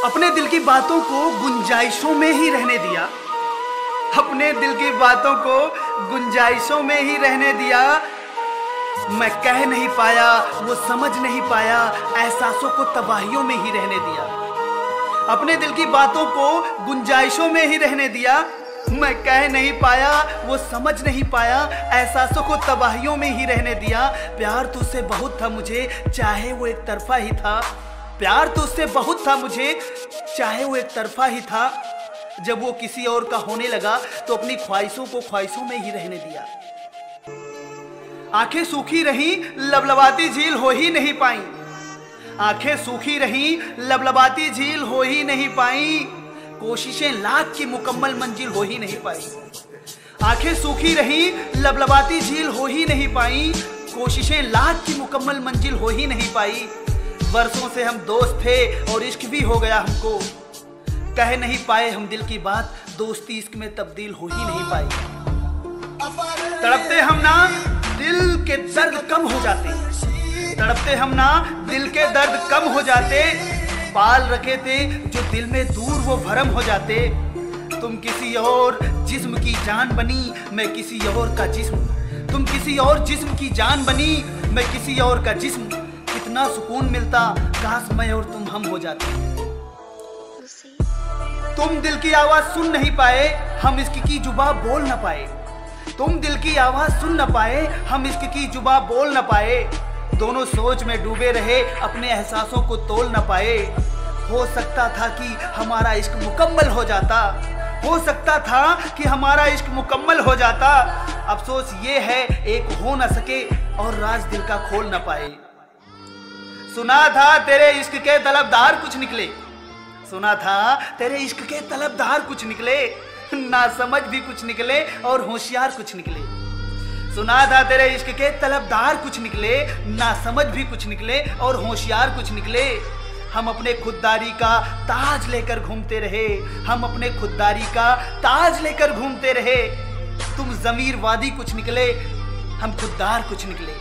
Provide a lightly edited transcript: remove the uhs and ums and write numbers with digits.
अपने दिल की बातों को गुंजाइशों में ही रहने दिया, अपने दिल की बातों को गुंजाइशों में ही रहने दिया। मैं कह नहीं पाया, वो समझ नहीं पाया, एहसासों को तबाहियों में ही रहने दिया। अपने दिल की बातों को गुंजाइशों में ही रहने दिया। मैं कह नहीं पाया, वो समझ नहीं पाया, एहसासों को तबाहियों में ही रहने दिया। प्यार तुझसे बहुत था मुझे, चाहे वो एक तरफा ही था। प्यार तुझसे बहुत था मुझे, चाहे वो एक तरफा ही था। जब वो किसी और का होने लगा तो अपनी ख्वाहिशों को ख्वाहिशों में ही रहने दिया। आंखें सूखी रहीं, लबलबाती झील हो ही नहीं पाई। आंखें सूखी रहीं, लबलबाती झील हो ही नहीं पाई। कोशिशें लाख की मुकम्मल मंजिल हो ही नहीं पाई। आंखें सूखी रहीं, लबलबाती झील हो ही नहीं पाई। कोशिशें लाख की मुकम्मल मंजिल हो ही नहीं पाई। वर्षों से हम दोस्त थे और इश्क भी हो गया हमको। कह नहीं पाए हम दिल की बात, दोस्ती इश्क में तब्दील हो ही नहीं पाई। तड़पते हम ना दिल के दर्द कम हो जाते, तड़पते हम ना दिल के दर्द कम हो जाते। पाल रखे थे जो दिल में दूर वो भरम हो जाते। तुम किसी और जिस्म की जान बनी, मैं किसी और का जिस्म। तुम किसी और जिस्म की जान बनी, मैं किसी और का जिस्म। कितना सुकून मिलता, काश मैं और तुम हम हो जाते। तुम दिल की आवाज सुन नहीं पाए, हम इश्क की जुबां बोल न पाए। तुम दिल की आवाज सुन न पाए, हम इश्क की जुबां बोल न पाए। दोनों सोच में डूबे रहे, अपने एहसासों को तोल न पाए। हो सकता था कि हमारा इश्क मुकम्मल हो जाता, हो सकता था कि हमारा इश्क मुकम्मल हो जाता। अफसोस ये है एक हो न सके और राज दिल का खोल न पाए। सुना था तेरे इश्क के तलबदार कुछ निकले, सुना था तेरे इश्क के तलबदार कुछ निकले। ना समझ भी कुछ निकले और होशियार कुछ निकले। सुना था तेरे इश्क के तलबदार कुछ निकले, ना समझ भी कुछ निकले और होशियार कुछ निकले। हम अपने खुददारी का ताज लेकर घूमते रहे, हम अपने खुददारी का ताज लेकर घूमते रहे। तुम ज़मीर वादी कुछ निकले, हम खुददार कुछ निकले।